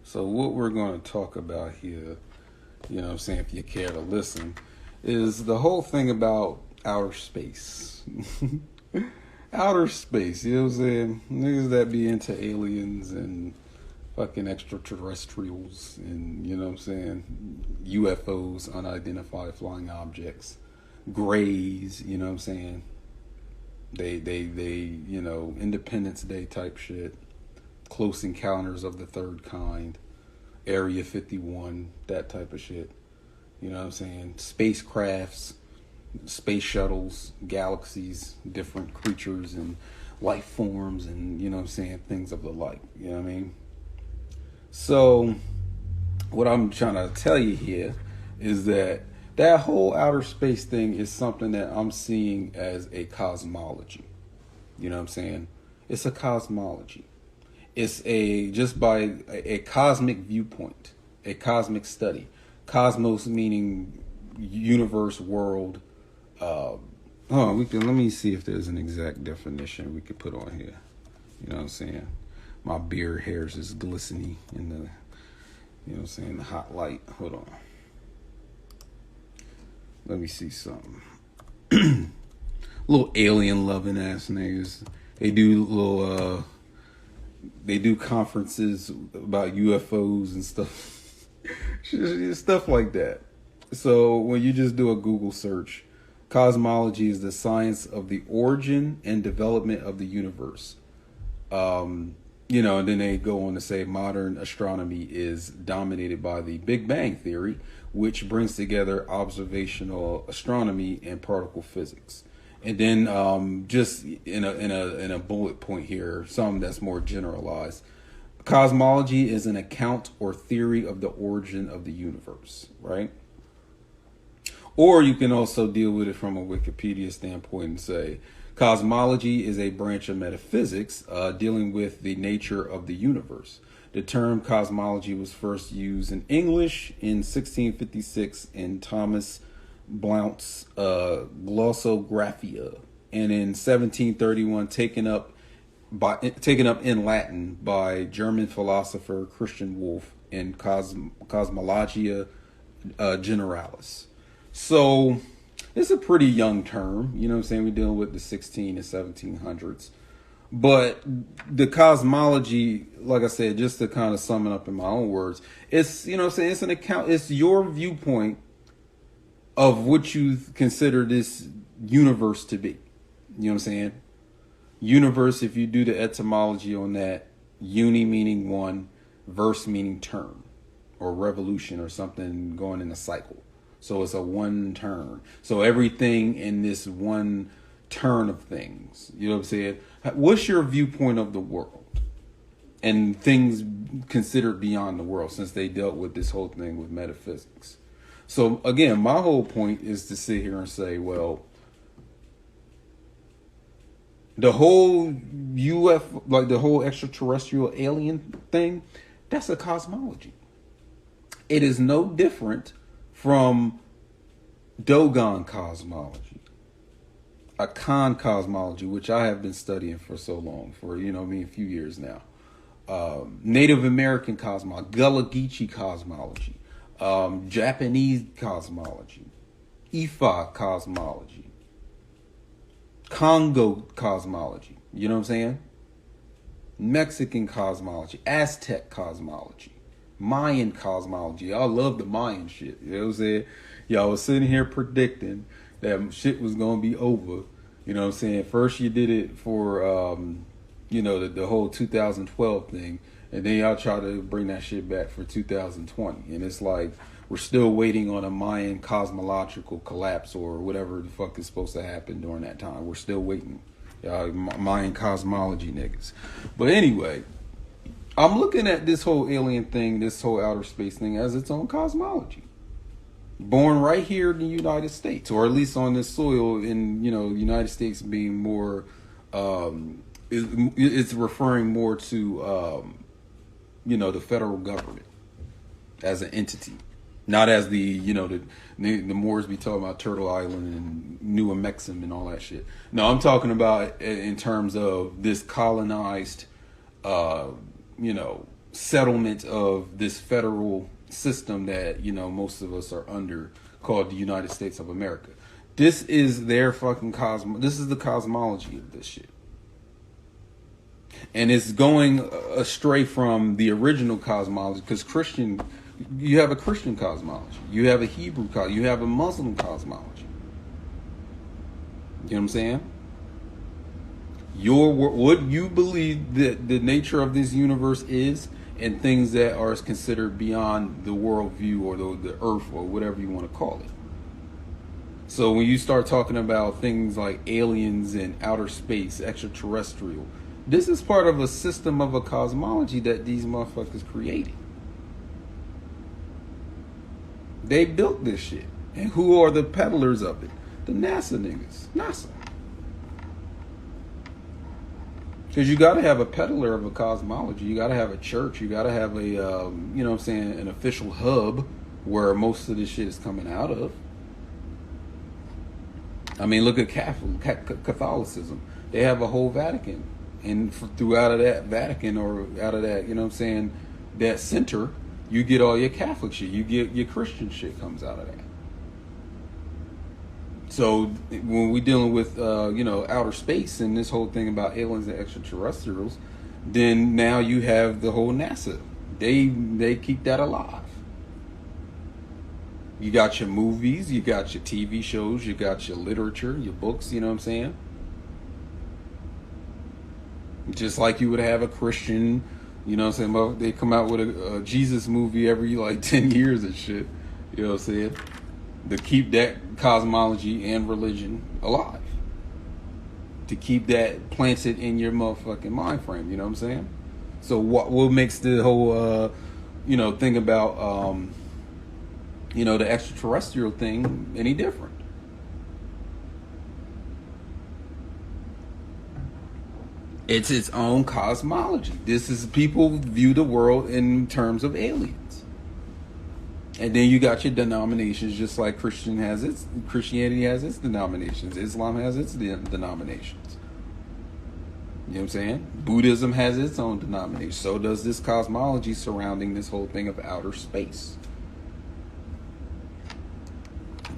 So what we're going to talk about here, if you care to listen, is the whole thing about outer space. Outer space, you know what I'm saying? Niggas that be into aliens and fucking extraterrestrials and, UFOs, unidentified flying objects, grays, They, Independence Day type shit, Close Encounters of the Third Kind, Area 51, that type of shit. Spacecrafts, space shuttles, galaxies, different creatures and life forms and, things of the like. You know what I mean? So, what I'm trying to tell you here is that whole outer space thing is something that I'm seeing as a cosmology. You know what I'm saying? It's a cosmology. It's by a cosmic viewpoint, a cosmic study. Cosmos meaning universe, world. Let me see if there's an exact definition we could put on here. You know what I'm saying? My beard hairs is glistening in the, the hot light. Hold on. Let me see something. Little alien loving ass niggas. They do conferences about UFOs and stuff. Stuff like that. So when you just do a Google search, cosmology is the science of the origin and development of the universe. And then they go on to say modern astronomy is dominated by the Big Bang Theory, which brings together observational astronomy and particle physics. And then just in a bullet point here, something that's more generalized. Cosmology is an account or theory of the origin of the universe, right? Or you can also deal with it from a Wikipedia standpoint and say, cosmology is a branch of metaphysics dealing with the nature of the universe. The term cosmology was first used in English in 1656 in Thomas Blount's Glossographia, and in 1731 taken up in Latin by German philosopher Christian Wolff in Cosmologia Generalis. So it's a pretty young term, we're dealing with the 16 and 1700s. But the cosmology, like I said, just to kind of sum it up in my own words, it's, it's an account, it's your viewpoint of what you consider this universe to be. You know what I'm saying? Universe, if you do the etymology on that, uni meaning one, verse meaning turn or revolution or something going in a cycle. So it's a one turn. So everything in this one turn of things, you know what I'm saying? What's your viewpoint of the world and things considered beyond the world, since they dealt with this whole thing with metaphysics? So again, my whole point is to sit here and say, well, the whole UFO, like the whole extraterrestrial alien thing, that's a cosmology. It is no different from Dogon cosmology, Akan cosmology, which I have been studying for so long, for a few years now. Native American cosmology, Gullah Geechee cosmology, Japanese cosmology, Ifa cosmology, Congo cosmology, you know what I'm saying? Mexican cosmology, Aztec cosmology, Mayan cosmology. I love the Mayan shit. You know what I'm saying? Y'all was sitting here predicting that shit was going to be over. You know what I'm saying? First you did it for, the whole 2012 thing. And then y'all try to bring that shit back for 2020. And it's like, we're still waiting on a Mayan cosmological collapse or whatever the fuck is supposed to happen during that time. We're still waiting. Mayan cosmology niggas. But anyway, I'm looking at this whole alien thing, this whole outer space thing as its own cosmology. Born right here in the United States, or at least on this soil in, the United States being more, it's referring more to, the federal government as an entity. Not as the Moors be talking about Turtle Island and New Mexico and all that shit. No, I'm talking about in terms of this colonized, settlement of this federal system that, you know, most of us are under, called the United States of America. This is their fucking this is the cosmology of this shit. And it's going astray from the original cosmology, because you have a Christian cosmology, you have a Hebrew you have a Muslim cosmology. You know what I'm saying? What you believe that the nature of this universe is, and things that are considered beyond the worldview or the earth or whatever you want to call it. So when you start talking about things like aliens and outer space, extraterrestrial, this is part of a system of a cosmology that these motherfuckers created. They built this shit. And who are the peddlers of it? The NASA niggas. NASA. Because you got to have a peddler of a cosmology. You got to have a church. You got to have a, you know what I'm saying, an official hub where most of this shit is coming out of. I mean, look at Catholicism. They have a whole Vatican. And throughout of that Vatican, or out of that, you know what I'm saying, that center, you get all your Catholic shit. You get your Christian shit comes out of that. So when we're dealing with, you know, outer space and this whole thing about aliens and extraterrestrials, then now you have the whole NASA. They keep that alive. You got your movies, you got your TV shows, you got your literature, your books, you know what I'm saying? Just like you would have a Christian, you know what I'm saying? They come out with a Jesus movie every like 10 years and shit. You know what I'm saying? To keep that cosmology and religion alive. To keep that planted in your motherfucking mind frame, you know what I'm saying? So what makes the whole, you know, thing about, you know, the extraterrestrial thing any different? It's its own cosmology. This is, people view the world in terms of aliens. And then you got your denominations, just like Christianity has its denominations. Islam has its denominations. You know what I'm saying? Buddhism has its own denomination. So does this cosmology surrounding this whole thing of outer space.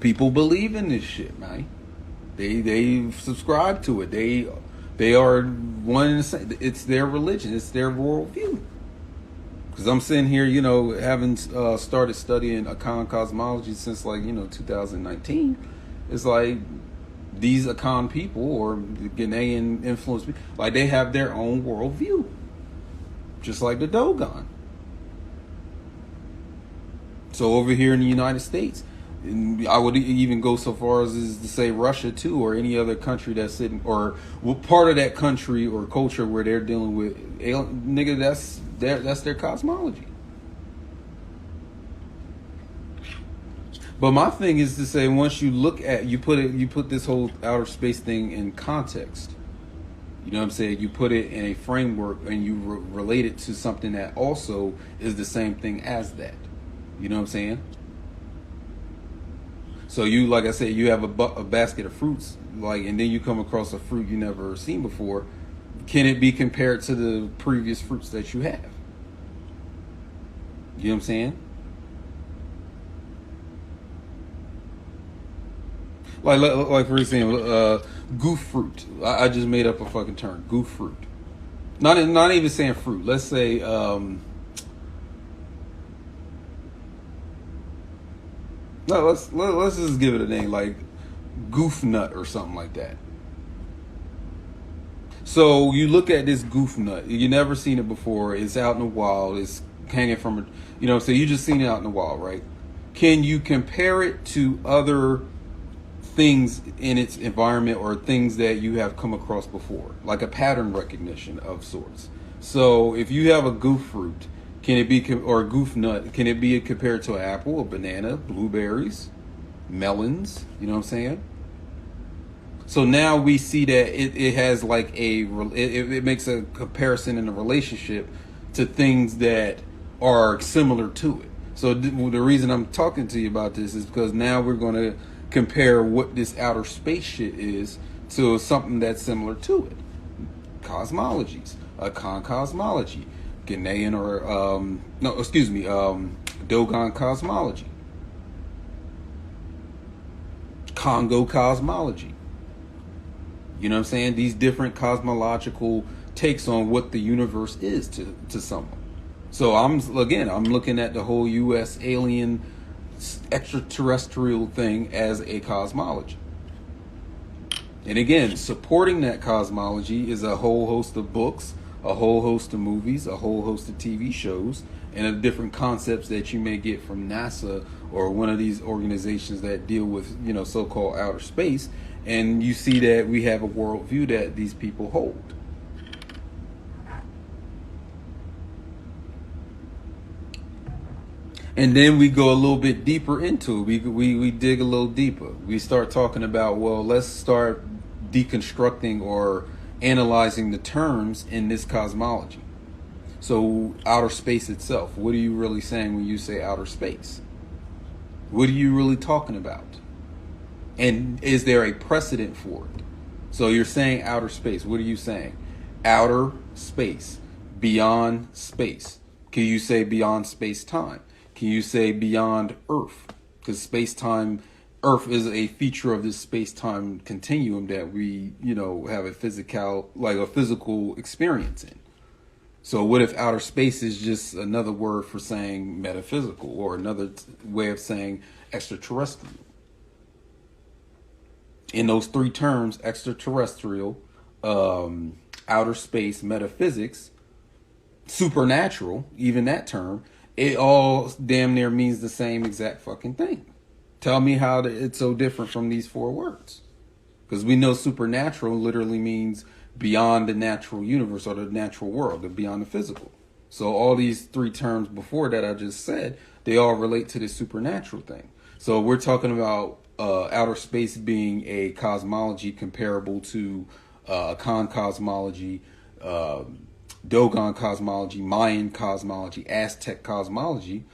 People believe in this shit, man. They subscribe to it. They are one and the same. It's their religion. It's their worldview. Because I'm sitting here, you know, having started studying Akan cosmology since, like, you know, 2019. It's like these Akan people, or the Ghanaian influenced people, like, they have their own worldview. Just like the Dogon. So over here in the United States, I would even go so far as to say Russia too, or any other country that's sitting, or part of that country or culture where they're dealing with nigga, that's their cosmology. But my thing is to say, once you look at, you put this whole outer space thing in context. You know what I'm saying? You put it in a framework, and you relate it to something that also is the same thing as that. You know what I'm saying? So you, like I said, you have a basket of fruits, like, and then you come across a fruit you never seen before. Can it be compared to the previous fruits that you have? You know what I'm saying? Like for example, goof fruit. I just made up a fucking term, goof fruit. Not even saying fruit. Let's say no, let's just give it a name, like goof nut or something like that. So you look at this goof nut, you never seen it before. It's out in the wild. It's hanging from a, you know, so you just seen it out in the wild, right? Can you compare it to other things in its environment, or things that you have come across before, like a pattern recognition of sorts? So if you have a goof fruit, can it be, or a goof nut, can it be compared to an apple, a banana, blueberries, melons? You know what I'm saying? So now we see that it has like it makes a comparison in a relationship to things that are similar to it. So the reason I'm talking to you about this is because now we're going to compare what this outer space shit is to something that's similar to it. Cosmologies, Akan cosmology. Ghanaian or no, excuse me, Dogon cosmology, Congo cosmology. You know what I'm saying? These different cosmological takes on what the universe is to someone. So I'm looking at the whole U.S. alien extraterrestrial thing as a cosmology. And again, supporting that cosmology is a whole host of books, a whole host of movies, a whole host of TV shows, and of different concepts that you may get from NASA or one of these organizations that deal with, you know, so-called outer space. And you see that we have a worldview that these people hold. And then we go a little bit deeper into it. We dig a little deeper. We start talking about, well, let's start deconstructing or analyzing the terms in this cosmology. So outer space itself, what are you really saying when you say outer space? What are you really talking about? And is there a precedent for it? So you're saying outer space. What are you saying? Outer space, beyond space. Can you say beyond space-time? Can you say beyond Earth? Because space-time, Earth is a feature of this space-time continuum that we, you know, have a physical experience in. So what if outer space is just another word for saying metaphysical, or another way of saying extraterrestrial? In those three terms, extraterrestrial, outer space, metaphysics, supernatural, even that term, it all damn near means the same exact fucking thing. Tell me how it's so different from these four words. Because we know supernatural literally means beyond the natural universe or the natural world, or beyond the physical. So all these three terms before that I just said, they all relate to this supernatural thing. So we're talking about outer space being a cosmology comparable to Akan cosmology, Dogon cosmology, Mayan cosmology, Aztec cosmology,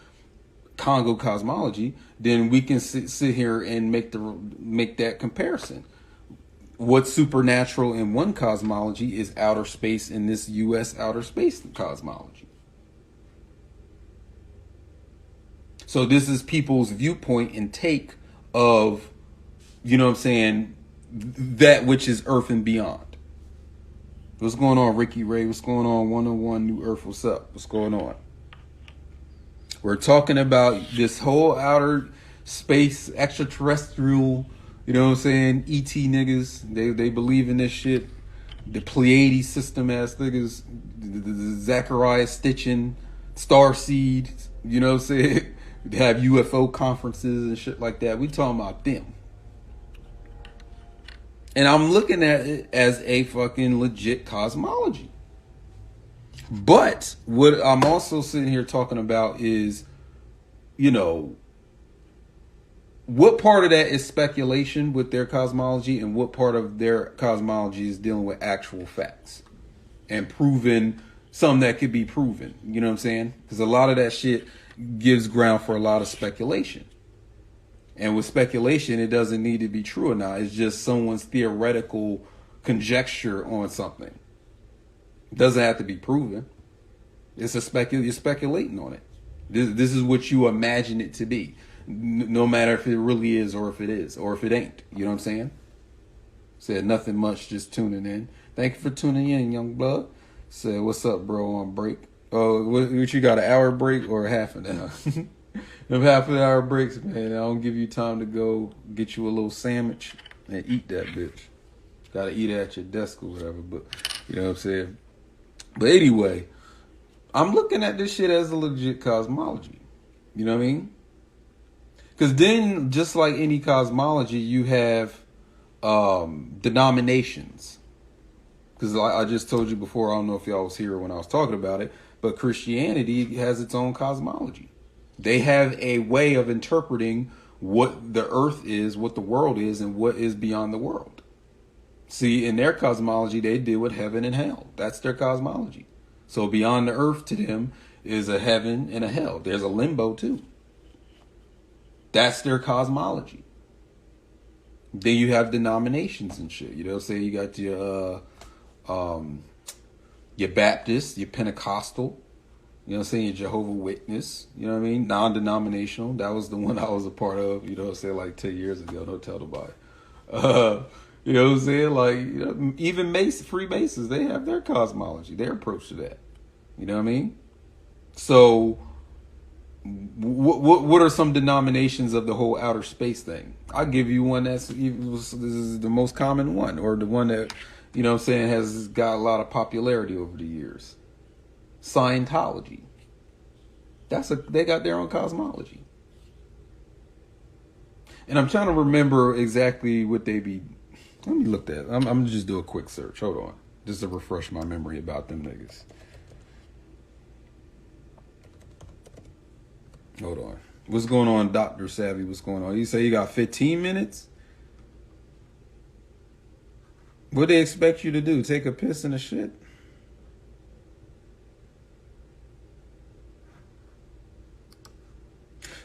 Congo cosmology, then we can sit here and make that comparison. What's supernatural in one cosmology is outer space in this U.S. outer space cosmology. So this is people's viewpoint and take of, you know what I'm saying, that which is Earth and beyond. What's going on, Ricky Ray? What's going on, 101 New Earth? What's up? What's going on? We're talking about this whole outer space extraterrestrial, you know what I'm saying, ET niggas. They believe in this shit. The Pleiades system ass niggas, the Zachariah Stitchin, Starseed, you know what I'm saying? They have UFO conferences and shit like that. We talking about them. And I'm looking at it as a fucking legit cosmology. But what I'm also sitting here talking about is, you know, what part of that is speculation with their cosmology and what part of their cosmology is dealing with actual facts and proving something that could be proven. You know what I'm saying? Because a lot of that shit gives ground for a lot of speculation. And with speculation, it doesn't need to be true or not. It's just someone's theoretical conjecture on something. It doesn't have to be proven. It's you're speculating on it. This is what you imagine it to be. No matter if it really is or if it is or if it ain't. You know what I'm saying? Said nothing much, just tuning in. Thank you for tuning in, young blood. Said, what's up, bro, on break? Oh, what you got, an hour break or half an hour? Them half an hour breaks, man, I don't give you time to go get you a little sandwich and eat that bitch. Gotta eat it at your desk or whatever, but you know what I'm saying? But anyway, I'm looking at this shit as a legit cosmology. You know what I mean? Because then, just like any cosmology, you have denominations. Because I just told you before, I don't know if y'all was here when I was talking about it, but Christianity has its own cosmology. They have a way of interpreting what the earth is, what the world is, and what is beyond the world. See, in their cosmology, they deal with heaven and hell. That's their cosmology. So beyond the earth to them is a heaven and a hell. There's a limbo too. That's their cosmology. Then you have denominations and shit. You know, say you got your Baptist, your Pentecostal, You know what I'm saying? Jehovah Witness. You know what I mean? Non-denominational. That was the one I was a part of. You know what I'm saying? Like 10 years ago. Don't tell nobody. You know what I'm saying? Like, you know, even Freemasons, they have their cosmology, their approach to that. You know what I mean? So, what are some denominations of the whole outer space thing? I'll give you one this is the most common one, or the one that, you know what I'm saying, has got a lot of popularity over the years. Scientology. They got their own cosmology. And I'm trying to remember exactly what they be. Let me look that. I'm gonna just do a quick search. Hold on, just to refresh my memory about them niggas. Hold on. What's going on, Dr. Savvy? What's going on? You say you got 15 minutes? What they expect you to do? Take a piss and a shit?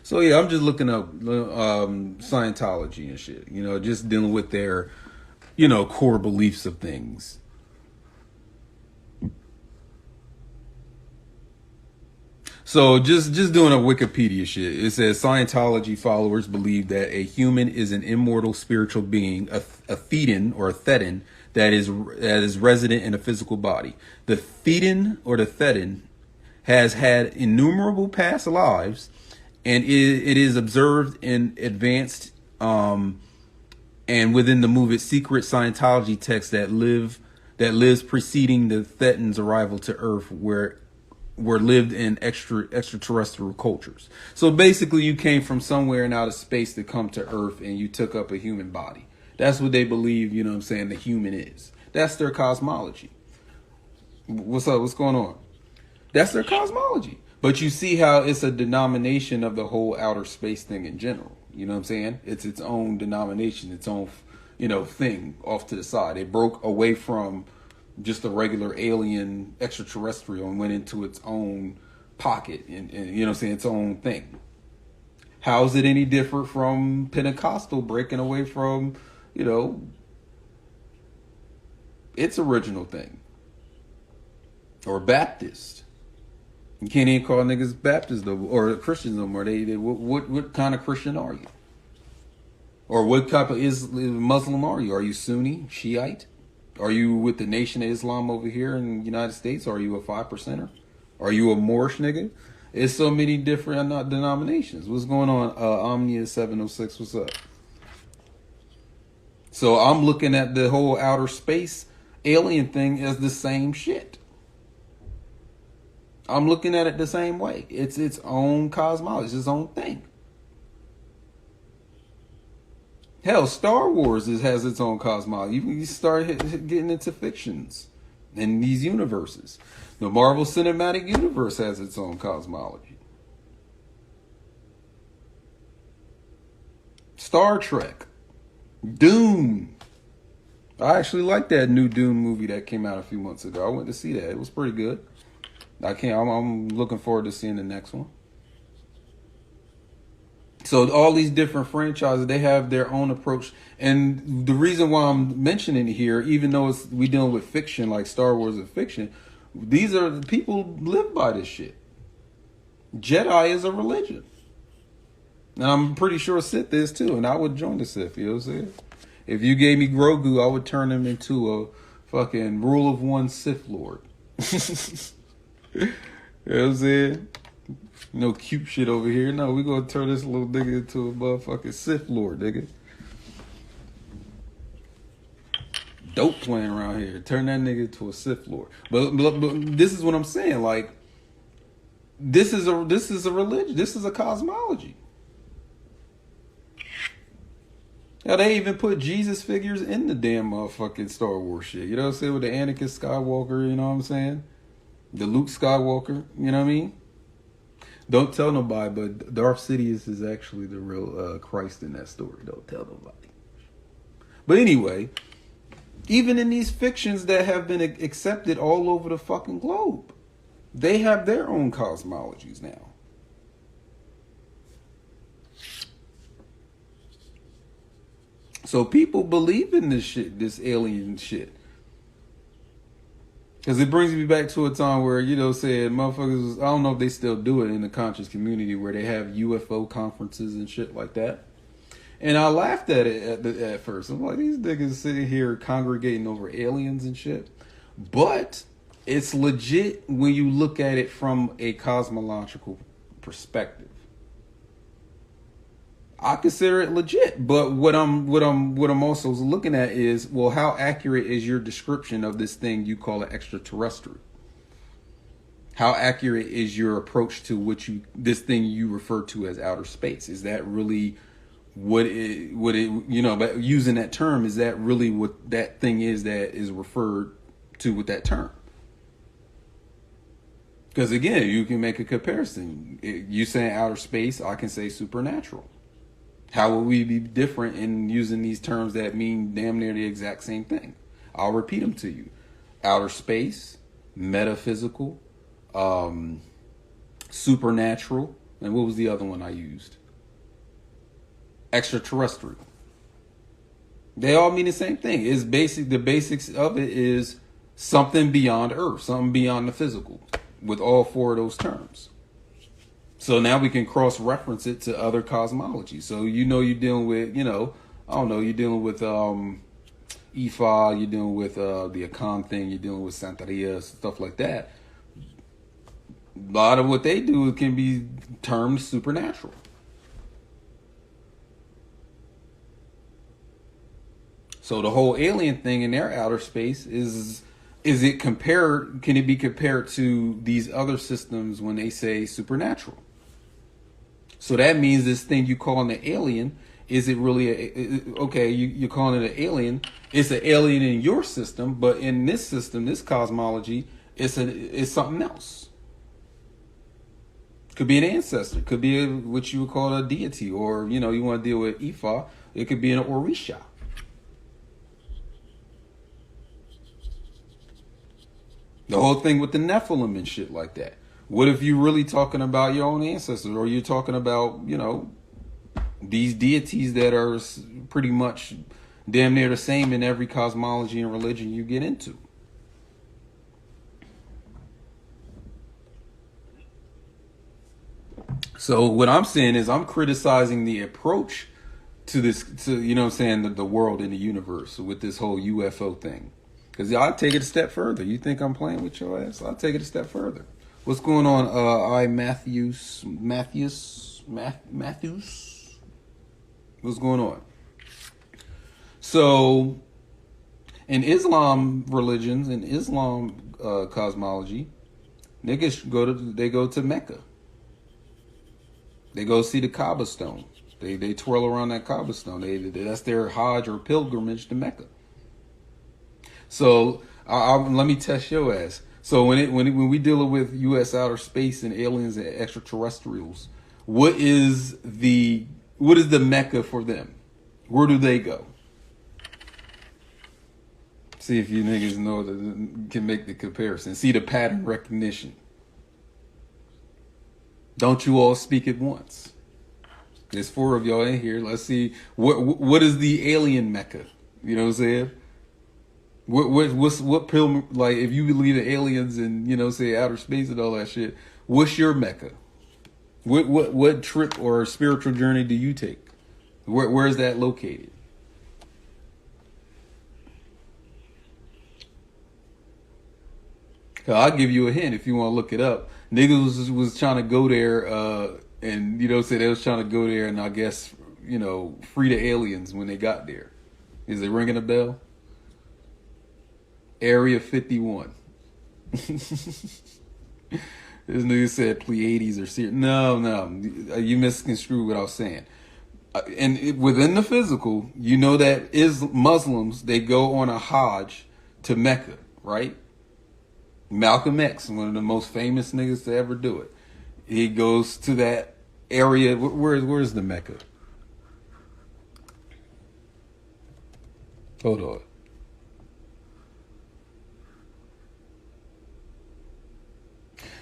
So yeah, I'm just looking up Scientology and shit. You know, just dealing with their, you know, core beliefs of things. So just doing a Wikipedia shit. It says Scientology followers believe that a human is an immortal spiritual being, a thetan or a thetan that is resident in a physical body. The thetan or the thetan has had innumerable past lives, and it is observed in advanced and within the movement secret Scientology text that lives preceding the thetan's arrival to Earth, where lived in extraterrestrial cultures. So basically, you came from somewhere in outer space to come to Earth, and you took up a human body. That's what they believe. You know what I'm saying? The human is. That's their cosmology. What's up? What's going on? That's their cosmology. But you see how it's a denomination of the whole outer space thing in general. You know what I'm saying? It's its own denomination, its own, you know, thing off to the side. It broke away from just a regular alien extraterrestrial and went into its own pocket and you know what I'm saying, its own thing. How is it any different from Pentecostal breaking away from, you know, its original thing? Or Baptist? You can't even call niggas Baptists though, or Christians no more. What kind of Christian are you? Or what type of Muslim are you? Are you Sunni, Shiite? Are you with the Nation of Islam over here in the United States? Or are you a 5%er? Are you a Moorish nigga? It's so many different denominations. What's going on? Omnia 706, what's up? So I'm looking at the whole outer space alien thing as the same shit. I'm looking at it the same way. It's its own cosmology, it's its own thing. Hell, Star Wars has its own cosmology. You start getting into fictions and these universes. The Marvel Cinematic Universe has its own cosmology. Star Trek. Dune. I actually like that new Dune movie that came out a few months ago. I went to see that. It was pretty good. I'm looking forward to seeing the next one. So all these different franchises, they have their own approach. And the reason why I'm mentioning it here, even though we dealing with fiction, like Star Wars is fiction, these are the people live by this shit. Jedi is a religion. And I'm pretty sure Sith is too. And I would join the Sith, you know what I'm saying? If you gave me Grogu, I would turn him into a fucking rule of one Sith Lord. You know what I'm saying? No cute shit over here. No, we gonna turn this little nigga into a motherfucking Sith Lord, nigga. Dope playing around here. Turn that nigga into a Sith Lord. But this is what I'm saying. Like, this is a religion. This is a cosmology. Now they even put Jesus figures in the damn motherfucking Star Wars shit. You know what I'm saying? With the Anakin Skywalker, you know what I'm saying? The Luke Skywalker, you know what I mean? Don't tell nobody, but Darth Sidious is actually the real Christ in that story. Don't tell nobody. But anyway, even in these fictions that have been accepted all over the fucking globe, they have their own cosmologies now. So people believe in this shit, this alien shit. Because it brings me back to a time where, said motherfuckers, I don't know if they still do it in the conscious community, where they have UFO conferences and shit like that. And I laughed at it at first. I'm like, these niggas sitting here congregating over aliens and shit. But it's legit when you look at it from a cosmological perspective. I consider it legit, but what I'm also looking at is, well, how accurate is your description of this thing you call an extraterrestrial? How accurate is your approach to this thing you refer to as outer space? Is that really what it but using that term, is that really what that thing is that is referred to with that term? Because again, you can make a comparison. You saying outer space, I can say supernatural. How would we be different in using these terms that mean damn near the exact same thing? I'll repeat them to you. Outer space, metaphysical, supernatural, and what was the other one I used? Extraterrestrial. They all mean the same thing. The basics of it is something beyond Earth, something beyond the physical, with all four of those terms. So now we can cross-reference it to other cosmologies. So you're dealing with, you're dealing with Ifa, you're dealing with the Akan thing, you're dealing with Santeria, stuff like that. A lot of what they do can be termed supernatural. So the whole alien thing in their outer space can it be compared to these other systems when they say supernatural? So that means this thing you call an alien, is it really you're calling it an alien? It's an alien in your system, but in this system, this cosmology, it's something else. Could be an ancestor, could be what you would call a deity, or you want to deal with Ifa, it could be an Orisha. The whole thing with the Nephilim and shit like that. What if you're really talking about your own ancestors, or you're talking about, these deities that are pretty much damn near the same in every cosmology and religion you get into? So what I'm saying is I'm criticizing the approach to this, the world and the universe with this whole UFO thing. Because I'll take it a step further. You think I'm playing with your ass? I'll take it a step further. What's going on? Matthews. What's going on? So, in Islam religions, in Islam cosmology, niggas go to Mecca. They go see the Kaaba stone. They twirl around that Kaaba stone. That's their Hajj or pilgrimage to Mecca. So let me test your ass. So when we deal with U.S. outer space and aliens and extraterrestrials, what is the Mecca for them? Where do they go? See if you niggas can make the comparison. See the pattern recognition. Don't you all speak at once? There's 4 of y'all in here. Let's see what is the alien Mecca? You know what I'm saying? What pill, like, if you believe in aliens and say outer space and all that shit, what's your Mecca? What trip or spiritual journey do you take? Where is that located? I'll give you a hint if you want to look it up. Niggas was trying to go there, and they was trying to go there, and I guess free the aliens when they got there. Is it ringing a bell? Area 51. This nigga said Pleiades or Sirius. No, you misconstrued what I was saying. And within the physical, that is Muslims, they go on a Hajj to Mecca, right? Malcolm X, one of the most famous niggas to ever do it. He goes to that area. Where's the Mecca? Hold on.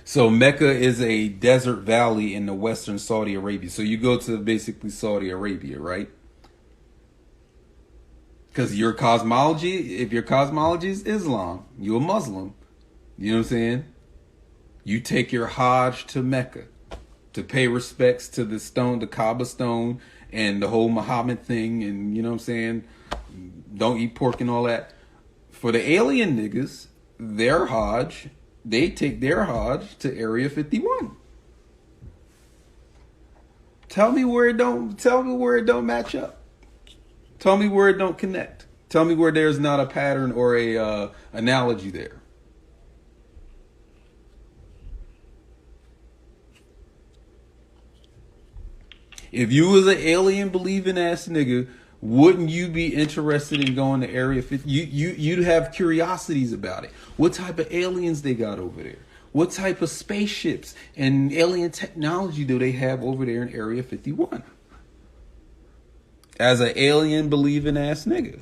So Mecca is a desert valley in the western Saudi Arabia. So you go to basically Saudi Arabia, right? Because if your cosmology is Islam, you're a Muslim, You know what I'm saying? You take your Hajj to Mecca to pay respects to the stone, the Kaaba stone, and the whole Muhammad thing, and you know what I'm saying? Don't eat pork and all that. For the alien niggas, their Hajj, they take their Hajj to Area 51. Tell me where it don't match up. Tell me where it don't connect. Tell me where there's not a pattern or a analogy there. If you was an alien believing ass nigga, wouldn't you be interested in going to Area 50? You'd have curiosities about it. What type of aliens they got over there? What type of spaceships and alien technology do they have over there in Area 51? As an alien believing ass nigga.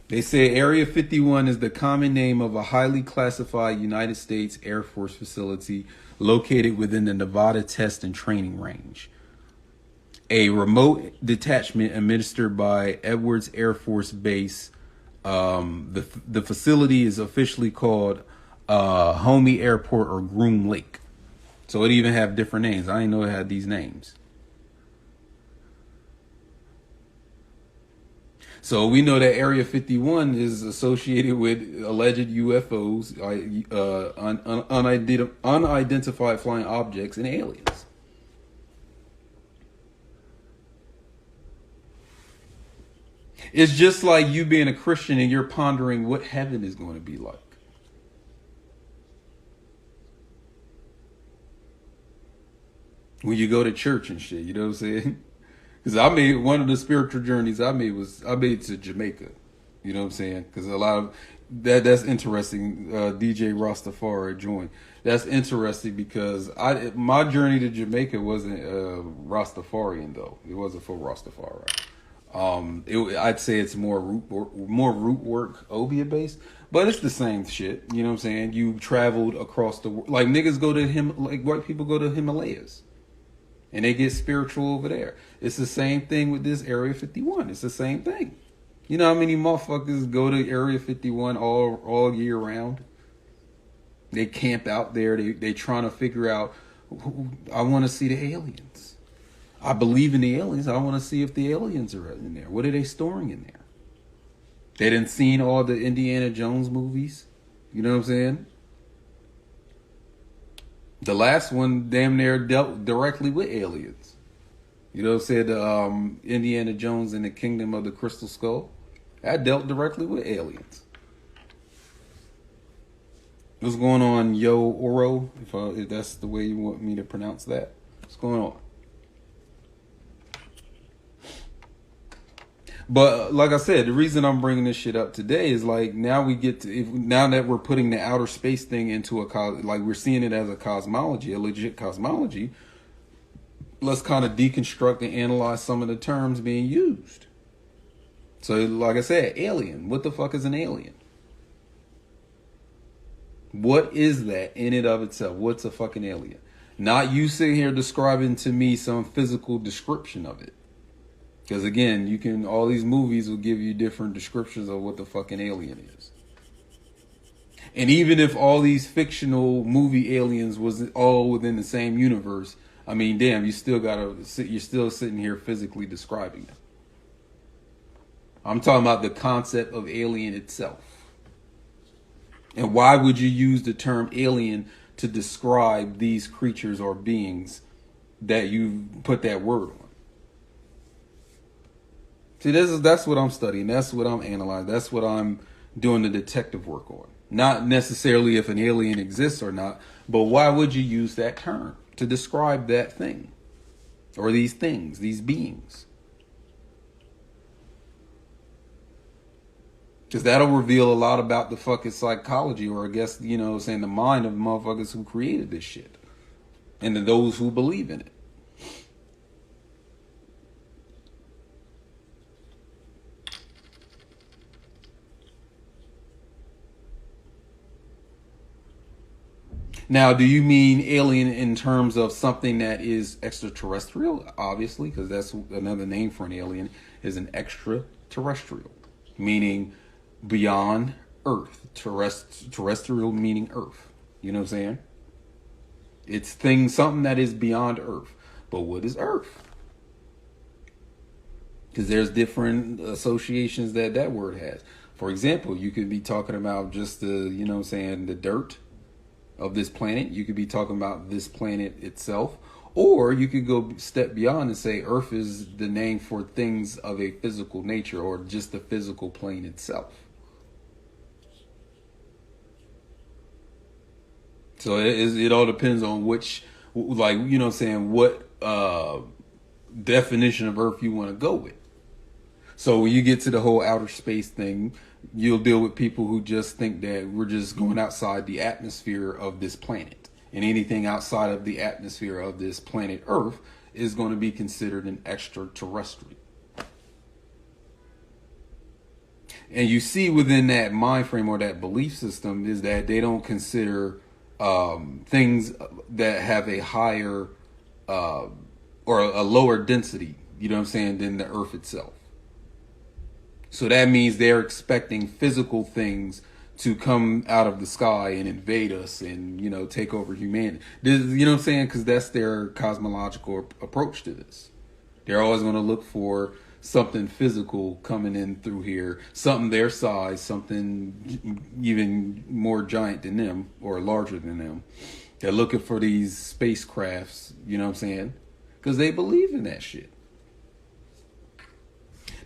They say Area 51 is the common name of a highly classified United States Air Force facility located within the Nevada Test and Training Range. A remote detachment administered by Edwards Air Force Base. The facility is officially called Homey Airport or Groom Lake. So it even have different names. I didn't know it had these names. So we know that Area 51 is associated with alleged UFOs, unidentified flying objects, and aliens. It's just like you being a Christian and you're pondering what heaven is going to be like. When you go to church and shit, you know what I'm saying? Because I made one of the spiritual journeys I made to Jamaica. You know what I'm saying? Because a lot of that's interesting. DJ Rastafari joined. That's interesting because my journey to Jamaica wasn't Rastafarian though. It wasn't for Rastafari. I'd say it's more root work, Obia based, but it's the same shit. You know what I'm saying? You traveled across the world, like niggas go to like white people go to Himalayas. And they get spiritual over there. It's the same thing with this Area 51. It's the same thing. You know how many motherfuckers go to Area 51 all year round? They camp out there. They trying to figure out, I want to see the aliens. I believe in the aliens. I want to see if the aliens are in there. What are they storing in there? They didn't seen all the Indiana Jones movies. You know what I'm saying? The last one damn near dealt directly with aliens. You know what I'm saying? Indiana Jones and the Kingdom of the Crystal Skull. That dealt directly with aliens. What's going on, Yo Oro? If that's the way you want me to pronounce that. What's going on? But like I said, the reason I'm bringing this shit up today is like now that we're putting the outer space thing into like we're seeing it as a cosmology, a legit cosmology. Let's kind of deconstruct and analyze some of the terms being used. So like I said, alien. What the fuck is an alien? What is that in and of itself? What's a fucking alien? Not you sitting here describing to me some physical description of it. Because again, all these movies will give you different descriptions of what the fucking alien is. And even if all these fictional movie aliens was all within the same universe, I mean, damn, you're still sitting here physically describing them. I'm talking about the concept of alien itself. And why would you use the term alien to describe these creatures or beings that you put that word on? See, that's what I'm studying. That's what I'm analyzing. That's what I'm doing the detective work on. Not necessarily if an alien exists or not, but why would you use that term to describe that thing or these things, these beings? Because that'll reveal a lot about the fucking psychology, or I guess, you know, saying the mind of motherfuckers who created this shit and to those who believe in it. Now, do you mean alien in terms of something that is extraterrestrial? Obviously, because that's another name for an alien, is an extraterrestrial. meaning beyond Earth. Terrestrial meaning Earth. You know what I'm saying? It's something that is beyond Earth. But what is Earth? Because there's different associations that word has. For example, you could be talking about just the dirt of this planet. You could be talking about this planet itself. Or you could go step beyond and say Earth is the name for things of a physical nature, or just the physical plane itself. So it all depends on which, what definition of Earth you want to go with. So when you get to the whole outer space thing, you'll deal with people who just think that we're just going outside the atmosphere of this planet. And anything outside of the atmosphere of this planet Earth is going to be considered an extraterrestrial. And you see within that mind frame or that belief system is that they don't consider things that have a higher or a lower density, than the Earth itself. So that means they're expecting physical things to come out of the sky and invade us and, take over humanity. Because that's their cosmological approach to this. They're always going to look for something physical coming in through here, something their size, something even more giant than them or larger than them. They're looking for these spacecrafts, because they believe in that shit.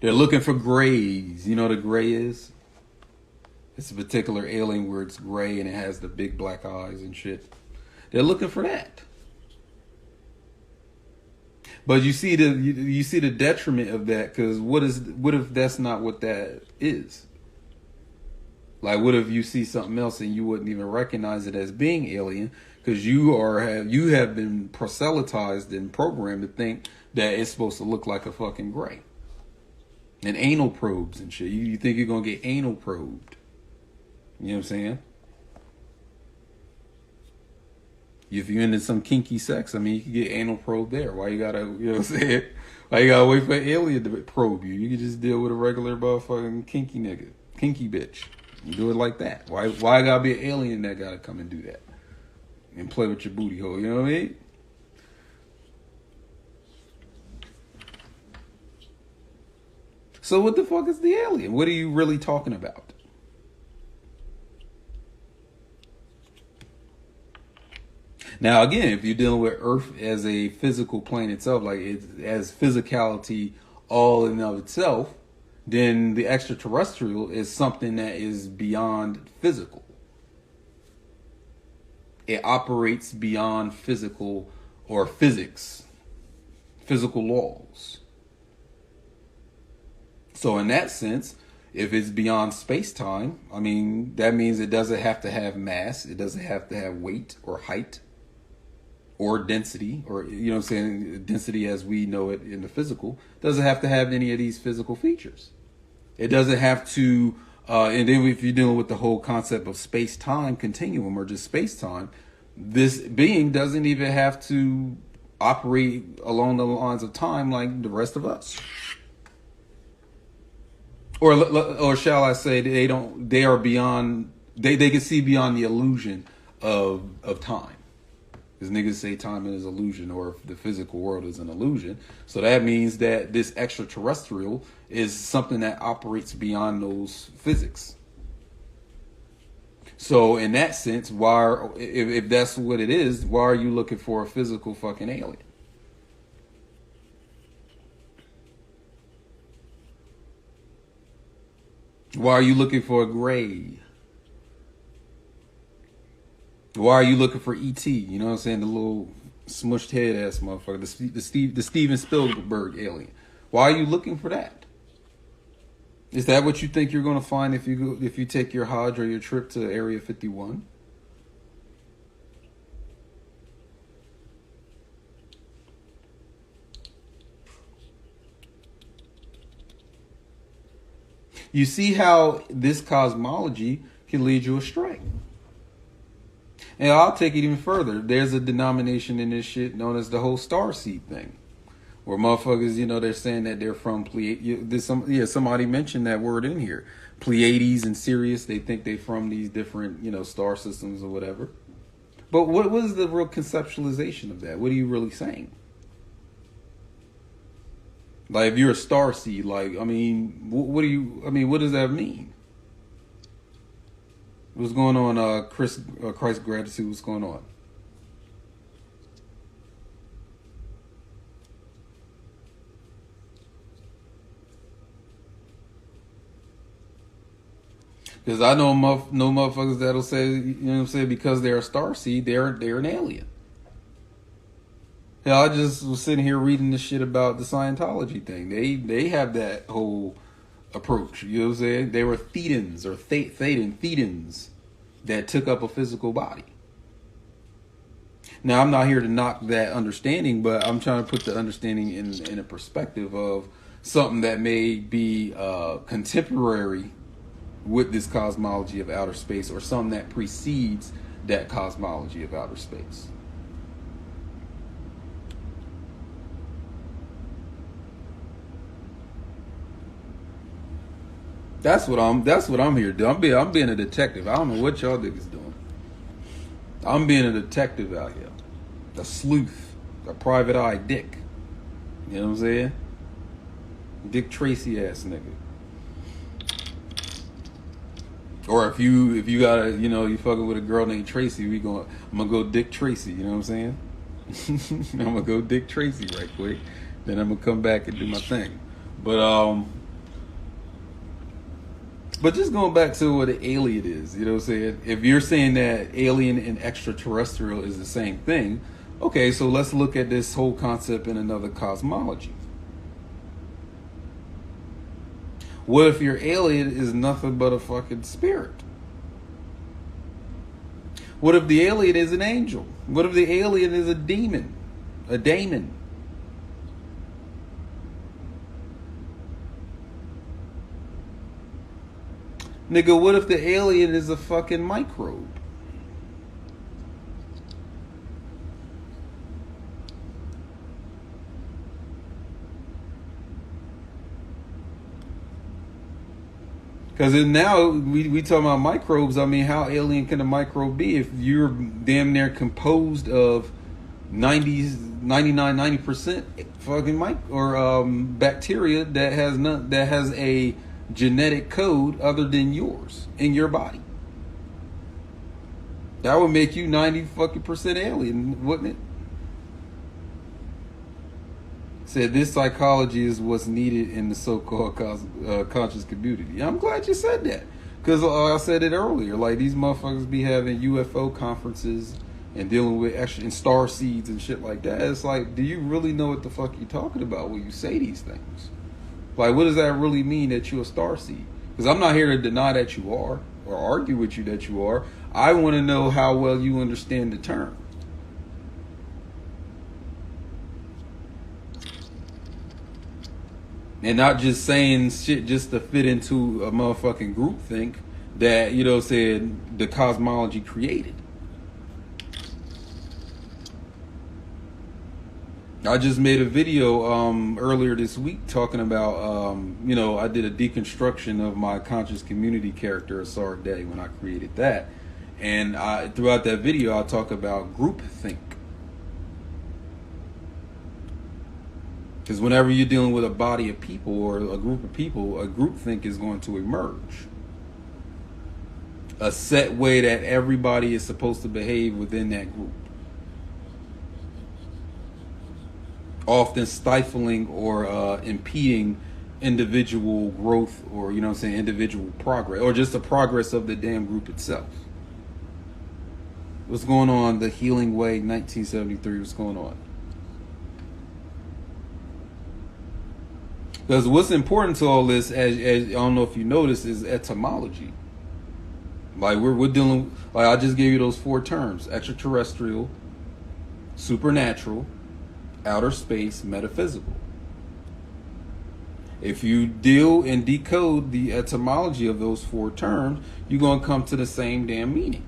They're looking for grays. You know what a gray is? It's a particular alien where it's gray and it has the big black eyes and shit. They're looking for that. But you see the detriment of that, because what if that's not what that is? Like, what if you see something else and you wouldn't even recognize it as being alien, because you have been proselytized and programmed to think that it's supposed to look like a fucking gray. And anal probes and shit. You think you're gonna get anal probed? You know what I'm saying? If you're into some kinky sex, you can get anal probe there. Why you gotta, what I'm saying? Why you gotta wait for an alien to probe you? You can just deal with a regular motherfucking kinky nigga, kinky bitch. You do it like that. Why I gotta be an alien that gotta come and do that and play with your booty hole? You know what I mean? So what the fuck is the alien? What are you really talking about? Now, again, if you're dealing with Earth as a physical plane itself, like it as physicality all in and of itself, then the extraterrestrial is something that is beyond physical. It operates beyond physical or physics, physical laws. So in that sense, if it's beyond space-time, that means it doesn't have to have mass. It doesn't have to have weight or height or density, or, density as we know it in the physical. Doesn't have to have any of these physical features. It doesn't have to, and then if you're dealing with the whole concept of space-time continuum or just space-time, this being doesn't even have to operate along the lines of time like the rest of us. Or shall I say they are beyond, they can see beyond the illusion of time. Because niggas say time is illusion, or the physical world is an illusion. So that means that this extraterrestrial is something that operates beyond those physics. So in that sense, if that's what it is, why are you looking for a physical fucking alien? Why are you looking for a gray? Why are you looking for E.T.? You know what I'm saying? The little smushed head ass motherfucker. The Steven Spielberg alien. Why are you looking for that? Is that what you think you're going to find if you take your Hajj or your trip to Area 51? You see how this cosmology can lead you astray. And I'll take it even further. There's a denomination in this shit known as the whole starseed thing, Or motherfuckers, they're saying that they're from Pleiades. Somebody mentioned that word in here. Pleiades and Sirius, they think they're from these different, star systems or whatever. But what is the real conceptualization of that? What are you really saying? Like, if you're a star seed, what does that mean? What's going on, Christ Gratitude, what's going on? Because I know motherfuckers that'll say, because they're a star seed, they're an alien. Yeah, I just was sitting here reading this shit about the Scientology thing. They have that whole approach. You know what I'm saying? They were Thetans or Thetans that took up a physical body. Now, I'm not here to knock that understanding, but I'm trying to put the understanding in a perspective of something that may be contemporary with this cosmology of outer space, or something that precedes that cosmology of outer space. That's what I'm here to do. I'm being a detective. I don't know what y'all niggas doing. I'm being a detective out here. A sleuth. A private eye dick. You know what I'm saying? Dick Tracy ass nigga. Or if you got you fucking with a girl named Tracy, I'm gonna go Dick Tracy, you know what I'm saying? I'm gonna go Dick Tracy right quick. Then I'm gonna come back and do my thing. But just going back to what an alien is, you know what I'm saying? If you're saying that alien and extraterrestrial is the same thing, okay, so let's look at this whole concept in another cosmology. What if your alien is nothing but a fucking spirit? What if the alien is an angel? What if the alien is a demon? A daemon? Nigga, what if the alien is a fucking microbe? Because now we talking about microbes. I mean, how alien can a microbe be if you're damn near composed of 90% fucking bacteria that has a genetic code other than yours in your body? That would make you 90% alien, wouldn't it? Said this psychology is what's needed in the so-called conscious community. I'm glad you said that, because I said it earlier. Like, these motherfuckers be having UFO conferences and dealing with and star seeds and shit like that. It's like, do you really know what the fuck you're talking about when you say these things? Like, what does that really mean that you're a star seed? Because I'm not here to deny that you are or argue with you that you are. I want to know how well you understand the term. And not just saying shit just to fit into a motherfucking groupthink that, said the cosmology created. I just made a video earlier this week talking about, I did a deconstruction of my conscious community character, Asar Day, when I created that. And throughout that video, I talk about groupthink. Because whenever you're dealing with a body of people or a group of people, a groupthink is going to emerge. A set way that everybody is supposed to behave within that group. Often stifling or impeding individual growth or, individual progress. Or just the progress of the damn group itself. What's going on? The Healing Way, 1973, what's going on? Because what's important to all this, as I don't know if you noticed, is etymology. Like we're dealing, like I just gave you those 4 terms: extraterrestrial, supernatural, outer space, metaphysical. If you deal and decode the etymology of those 4 terms, you're gonna come to the same damn meaning.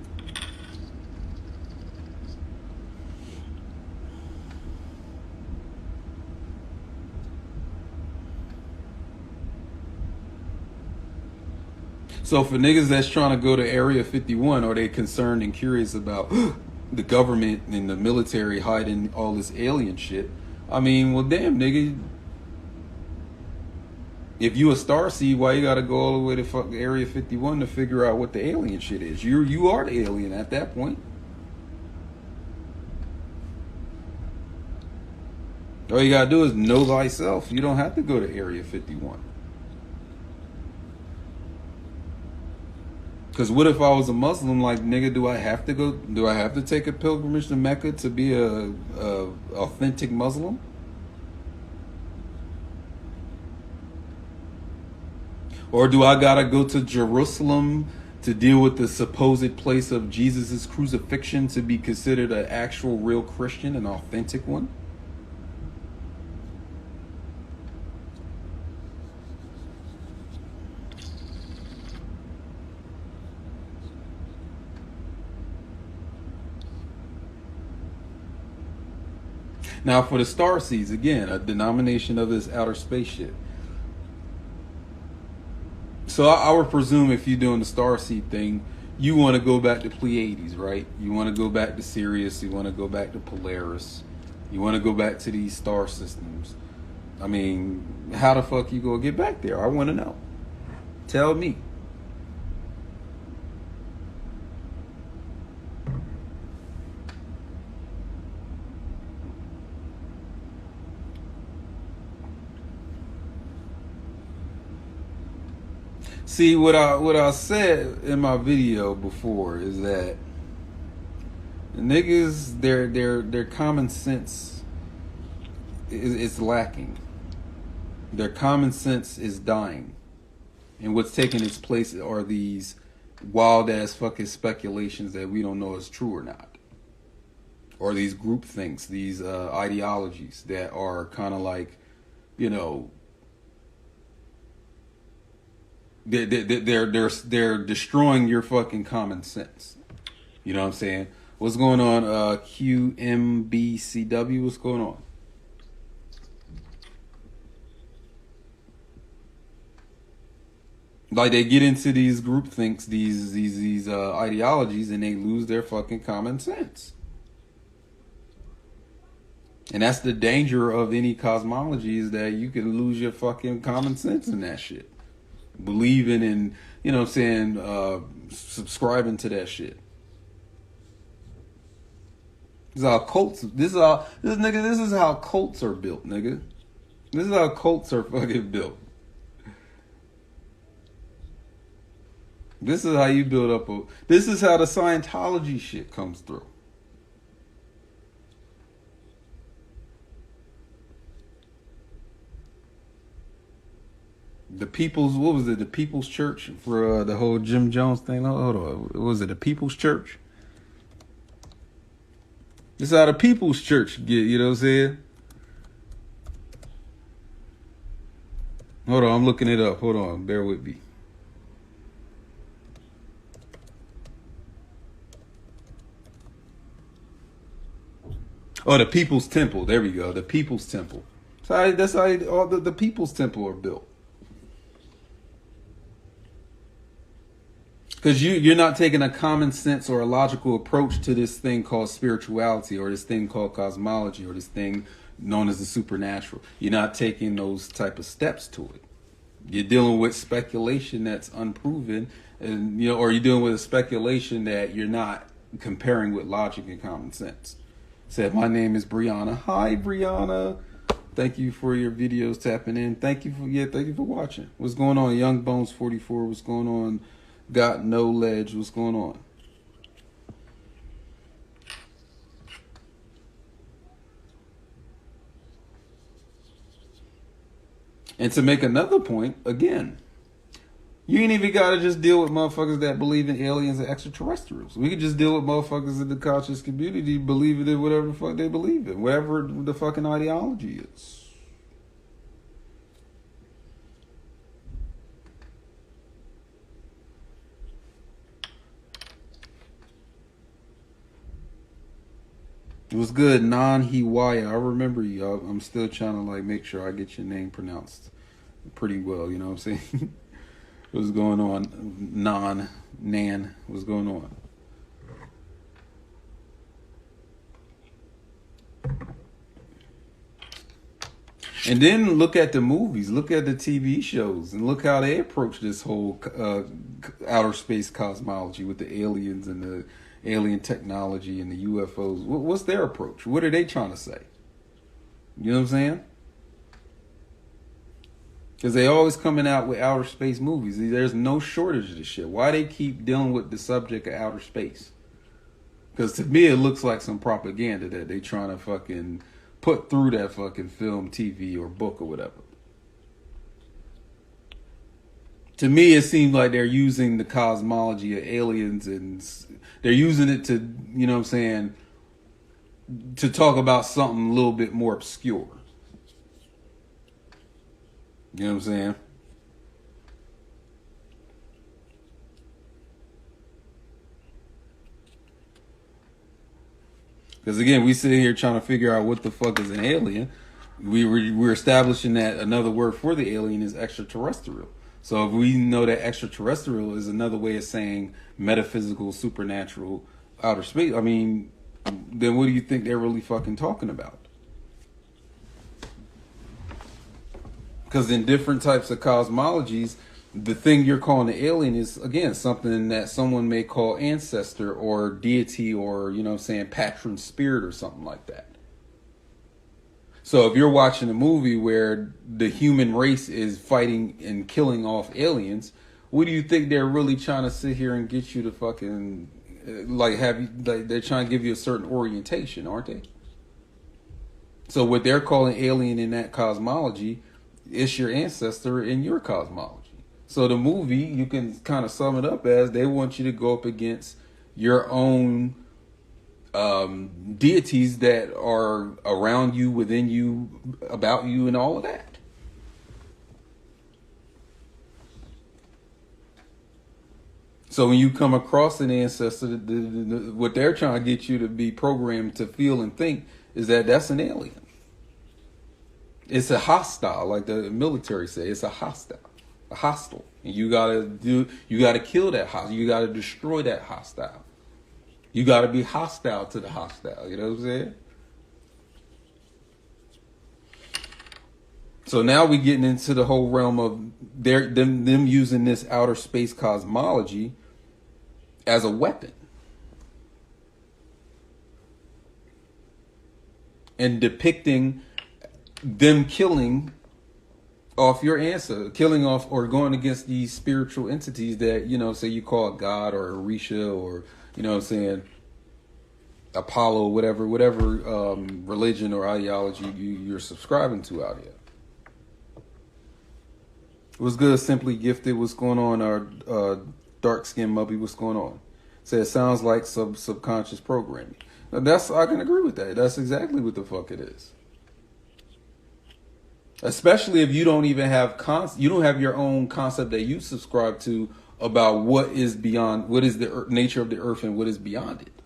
So for niggas that's trying to go to Area 51, are they concerned and curious about the government and the military hiding all this alien shit? I mean, well, damn, nigga. If you a starseed, why you gotta go all the way to fuck Area 51 to figure out what the alien shit is? You are the alien at that point. All you gotta do is know thyself. You don't have to go to Area 51. Because what if I was a Muslim? Like, nigga, do I have to go? Do I have to take a pilgrimage to Mecca to be a authentic Muslim? Or do I gotta go to Jerusalem to deal with the supposed place of Jesus' crucifixion to be considered an actual real Christian, an authentic one? Now for the starseeds, again, a denomination of this outer space shit. So I would presume if you're doing the starseed thing, you want to go back to Pleiades, right? You want to go back to Sirius. You want to go back to Polaris. You want to go back to these star systems. I mean, how the fuck you gonna get back there? I want to know. Tell me. See, what I said in my video before is that niggas, their common sense is lacking. Their common sense is dying, and what's taking its place are these wild ass fucking speculations that we don't know is true or not, or these group thinks, these ideologies that are kind of like, you know. They're destroying your fucking common sense. You know what I'm saying? What's going on, QMBCW? What's going on? Like, they get into these group thinks, these ideologies, and they lose their fucking common sense. And that's the danger of any cosmology, is that you can lose your fucking common sense in that shit. Believing in, you know what I'm saying, subscribing to that shit. This is how cults, this is how cults are built, nigga. This is how cults are fucking built. This is how you build up this is how the Scientology shit comes through. The People's, what was it? The People's Church for the whole Jim Jones thing. Hold on, what was it? The People's Church. This is how the People's Church get. You know what I'm saying? Hold on, I'm looking it up. Hold on, bear with me. Oh, the People's Temple. There we go. The People's Temple. So that's how all the People's Temple are built. Because you're not taking a common sense or a logical approach to this thing called spirituality, or this thing called cosmology, or this thing known as the supernatural. You're not taking those type of steps to it. You're dealing with speculation that's unproven, and or you're dealing with a speculation that you're not comparing with logic and common sense. Said, my name is Brianna. Hi, Brianna. Thank you for your videos tapping in. Thank you for watching. What's going on, Young Bones 44? What's going on? Got no ledge. What's going on? And to make another point, again, you ain't even got to just deal with motherfuckers that believe in aliens and extraterrestrials. We could just deal with motherfuckers in the conscious community believing in whatever the fuck they believe in, whatever the fucking ideology is. It was good, Non-Hiwaya. I remember you. I'm still trying to make sure I get your name pronounced pretty well. You know what I'm saying? What's going on? Nan, what's going on? And then look at the movies, look at the TV shows, and look how they approach this whole outer space cosmology with the aliens and the alien technology and the UFOs. What's their approach? What are they trying to say? You know what I'm saying? Because they always coming out with outer space movies. There's no shortage of this shit. Why they keep dealing with the subject of outer space? Because to me, it looks like some propaganda that they trying to fucking put through that fucking film, TV, or book or whatever. To me, it seems like they're using the cosmology of aliens and they're using it to, you know what I'm saying, to talk about something a little bit more obscure. You know what I'm saying? Because again, we sit here trying to figure out what the fuck is an alien. We're establishing that another word for the alien is extraterrestrial. So if we know that extraterrestrial is another way of saying metaphysical, supernatural, outer space, I mean, then what do you think they're really fucking talking about? Because in different types of cosmologies, the thing you're calling the alien is, again, something that someone may call ancestor or deity or, you know what I'm saying, patron spirit or something like that. So if you're watching a movie where the human race is fighting and killing off aliens, what do you think they're really trying to sit here and get you to fucking, like, have you, like, they're trying to give you a certain orientation, aren't they? So what they're calling alien in that cosmology, it's your ancestor in your cosmology. So the movie, you can kind of sum it up as they want you to go up against your own deities that are around you, within you, about you, and all of that. So when you come across an ancestor, what they're trying to get you to be programmed to feel and think is that that's an alien. It's a hostile, like the military say. It's a hostile, and you gotta kill that hostile. You gotta destroy that hostile. You gotta be hostile to the hostile. You know what I'm saying? So now we're getting into the whole realm of them using this outer space cosmology as a weapon and depicting them killing off your answer, killing off or going against these spiritual entities that, you know, say you call God or Orisha or, you know what I'm saying, Apollo, whatever religion or ideology you're subscribing to out here. What's good, Simply Gifted? What's going on? Our dark skin Mubby, what's going on? It sounds like subconscious programming. Now I can agree with that. That's exactly what the fuck it is. Especially if you don't even have you don't have your own concept that you subscribe to about what is beyond, what is the nature of the earth and what is beyond it.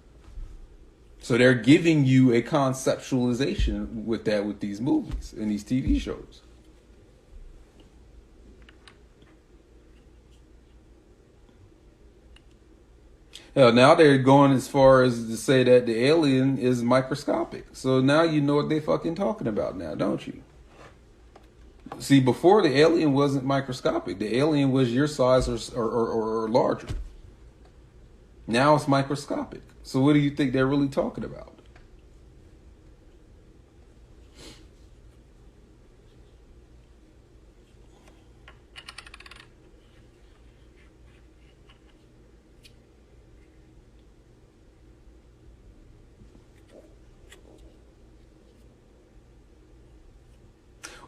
So they're giving you a conceptualization with that, with these movies and these TV shows. Hell, now they're going as far as to say that the alien is microscopic. So now you know what they fucking talking about now, don't you? See, before the alien wasn't microscopic. The alien was your size or larger. Now it's microscopic. So what do you think they're really talking about?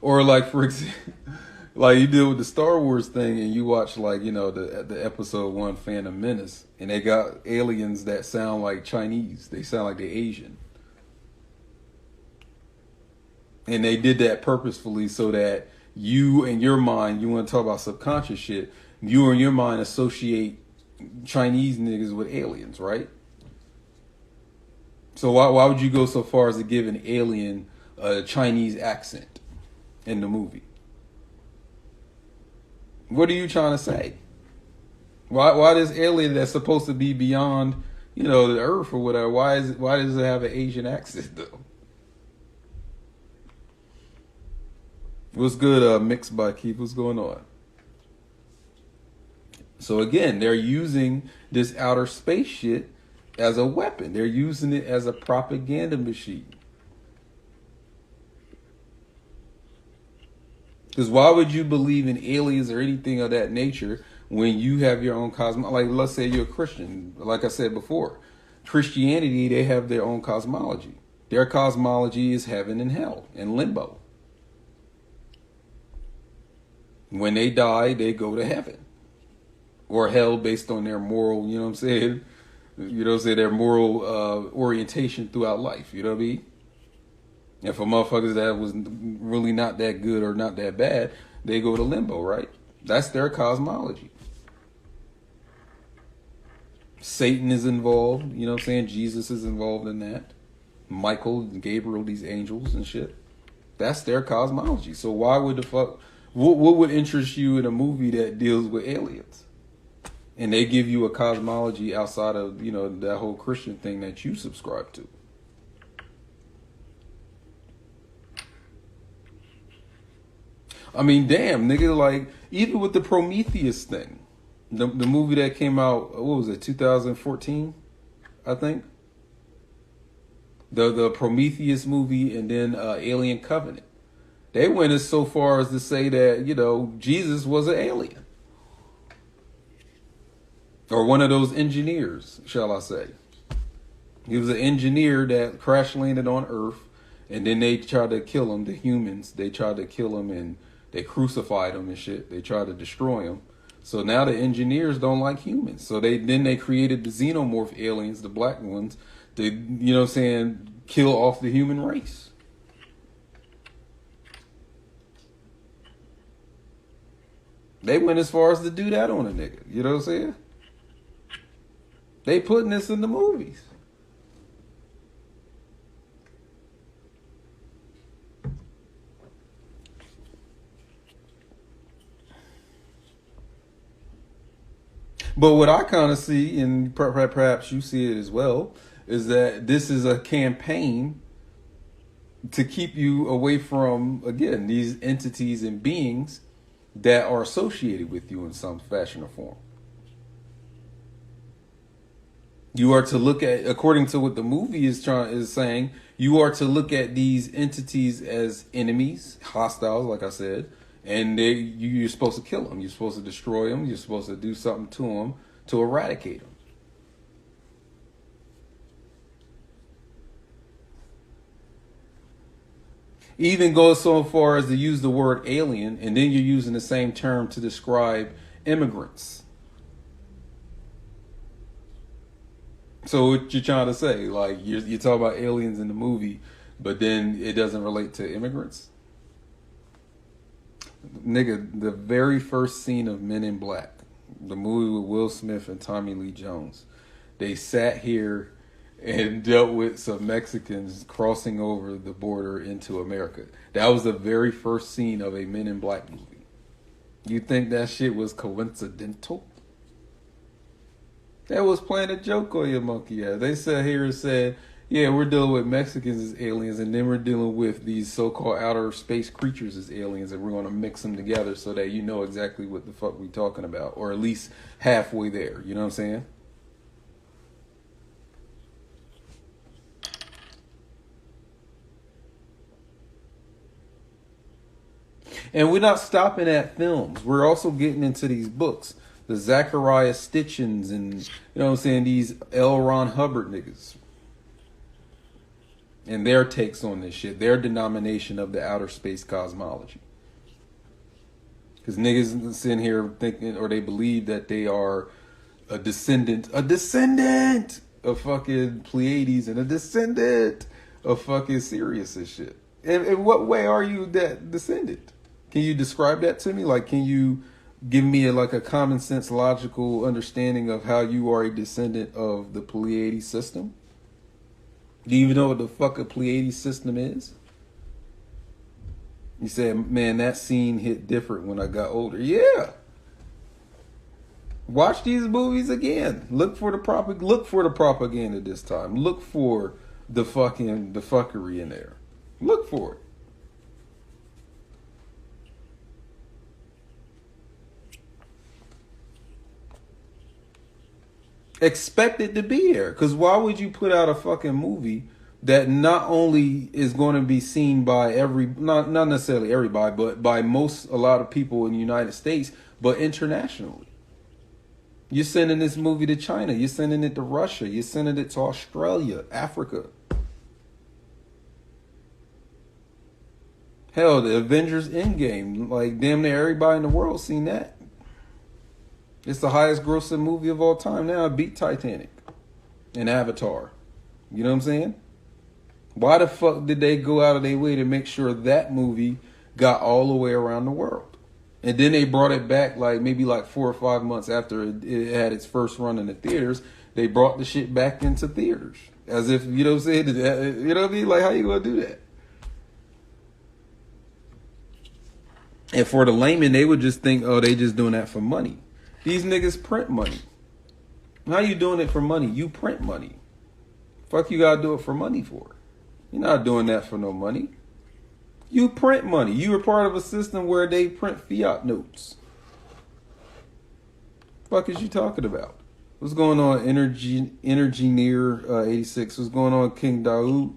Or like, for example, like you did with the Star Wars thing, and you watch, like, you know, the episode 1 Phantom Menace, and they got aliens that sound like Chinese. They sound like they're Asian. And they did that purposefully so that you, in your mind, you want to talk about subconscious shit, you in your mind associate Chinese niggas with aliens, right? So why would you go so far as to give an alien a Chinese accent in the movie? What are you trying to say? Why this alien that's supposed to be beyond, the Earth or whatever? Why does it have an Asian accent though? What's good, Mixed by Keith? What's going on? So again, they're using this outer space shit as a weapon. They're using it as a propaganda machine. Because why would you believe in aliens or anything of that nature when you have your own cosmology? Like, let's say you're a Christian. Like I said before, Christianity, they have their own cosmology. Their cosmology is heaven and hell and limbo. When they die, they go to heaven or hell based on their moral, you know what I'm saying? Their moral orientation throughout life. You know what I mean? And for motherfuckers that was really not that good or not that bad, they go to limbo, right? That's their cosmology. Satan is involved, you know what I'm saying? Jesus is involved in that. Michael, Gabriel, these angels and shit. That's their cosmology. So why would the fuck... What would interest you in a movie that deals with aliens? And they give you a cosmology outside of, that whole Christian thing that you subscribe to. I mean, damn, nigga, like, even with the Prometheus thing, the movie that came out, what was it, 2014, I think? The Prometheus movie and then Alien Covenant. They went as so far as to say that, Jesus was an alien. Or one of those engineers, shall I say. He was an engineer that crash landed on Earth, and then they tried to kill him, the humans. They tried to kill him, and they crucified him and shit. They tried to destroy him. So now the engineers don't like humans. So they created the xenomorph aliens, the black ones, to, kill off the human race. They went as far as to do that on a nigga. You know what I'm saying? They putting this in the movies. But what I kind of see, and perhaps you see it as well, is that this is a campaign to keep you away from, again, these entities and beings that are associated with you in some fashion or form. You are to look at, according to what the movie is saying, you are to look at these entities as enemies, hostiles, like I said, and you're supposed to kill them. You're supposed to destroy them. You're supposed to do something to them to eradicate them. Even goes so far as to use the word alien, and then you're using the same term to describe immigrants. So what you're trying to say, like, you're talking about aliens in the movie, but then it doesn't relate to immigrants? Nigga, the very first scene of Men in Black, the movie with Will Smith and Tommy Lee Jones, they sat here and dealt with some Mexicans crossing over the border into America. That was the very first scene of a Men in Black movie. You think that shit was coincidental? That was playing a joke on your monkey ass. They sat here and said, yeah, we're dealing with Mexicans as aliens, and then we're dealing with these so-called outer space creatures as aliens, and we're going to mix them together so that you know exactly what the fuck we talking about, or at least halfway there. You know what I'm saying? And we're not stopping at films. We're also getting into these books. The Zachariah Stitchins and, you know what I'm saying, these L. Ron Hubbard niggas. And their takes on this shit. Their denomination of the outer space cosmology. Because niggas sitting here thinking, or they believe that they are a descendant of fucking Pleiades and a descendant of fucking Sirius and shit. And in what way are you that descendant? Can you describe that to me? Like, can you give me a common sense, logical understanding of how you are a descendant of the Pleiades system? Do you even know what the fuck a Pleiades system is? You said, man, that scene hit different when I got older. Yeah. Watch these movies again. Look for the propaganda this time. Look for the fuckery in there. Look for it. Expect it to be there. Because why would you put out a fucking movie that not only is going to be seen by not necessarily everybody, but by a lot of people in the United States, but internationally? You're sending this movie to China. You're sending it to Russia. You're sending it to Australia, Africa. Hell, the Avengers Endgame, like damn near everybody in the world seen that. It's the highest grossing movie of all time now. It beat Titanic and Avatar. You know what I'm saying? Why the fuck did they go out of their way to make sure that movie got all the way around the world? And then they brought it back maybe 4 or 5 months after it had its first run in the theaters. They brought the shit back into theaters. As if, you know what I'm saying? You know what I mean? Like, how you going to do that? And for the layman, they would just think, oh, they just doing that for money. These niggas print money. How you doing it for money? You print money. Fuck you gotta do it for money for? You're not doing that for no money. You print money. You are part of a system where they print fiat notes. Fuck is you talking about? What's going on, Energy Near 86? What's going on, King Daoud?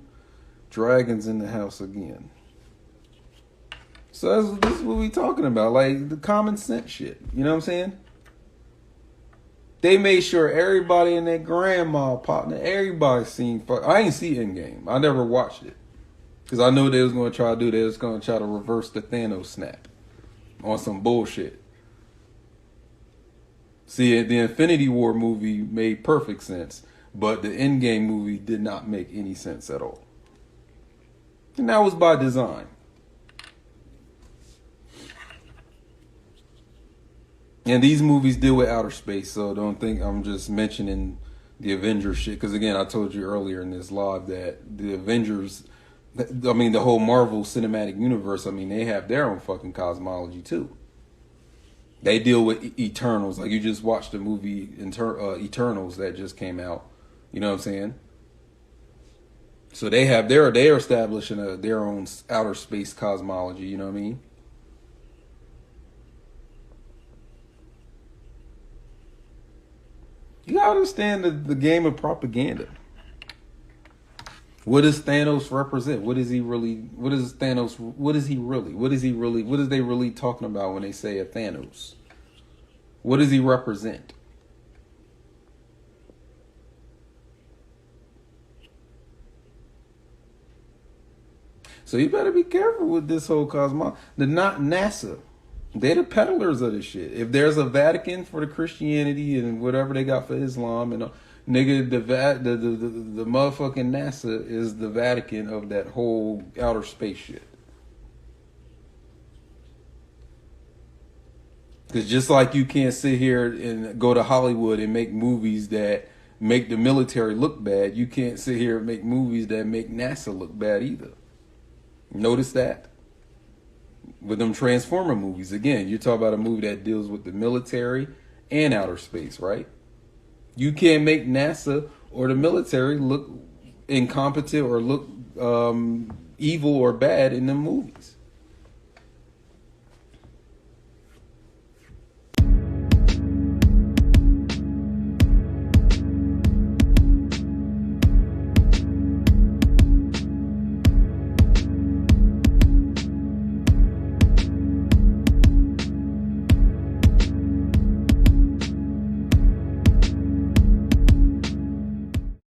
Dragons in the house again. So this is what we talking about, like the common sense shit. You know what I'm saying? They made sure everybody and their grandma, partner, everybody seen. I ain't see Endgame. I never watched it because I knew they was going to try to do. They was going to try to reverse the Thanos snap on some bullshit. See, the Infinity War movie made perfect sense, but the Endgame movie did not make any sense at all, and that was by design. And these movies deal with outer space, so don't think I'm just mentioning the Avengers shit. Because again, I told you earlier in this live that the Avengers, I mean the whole Marvel Cinematic Universe, I mean they have their own fucking cosmology too. They deal with Eternals, like you just watched the movie Eternals that just came out. You know what I'm saying? So they're establishing their own outer space cosmology. You know what I mean? You gotta understand the game of propaganda. What does Thanos represent? What is he really? What is Thanos? What is he really? What is he really? What is they really talking about when they say a Thanos? What does he represent? So you better be careful with this whole cosmology. Not NASA. They the peddlers of this shit. If there's a Vatican for the Christianity and whatever they got for Islam, and nigga, the motherfucking NASA is the Vatican of that whole outer space shit. Because just like you can't sit here and go to Hollywood and make movies that make the military look bad, you can't sit here and make movies that make NASA look bad either. Notice that? With them Transformer movies, again, you're talking about a movie that deals with the military and outer space, right? You can't make NASA or the military look incompetent or look evil or bad in them movies.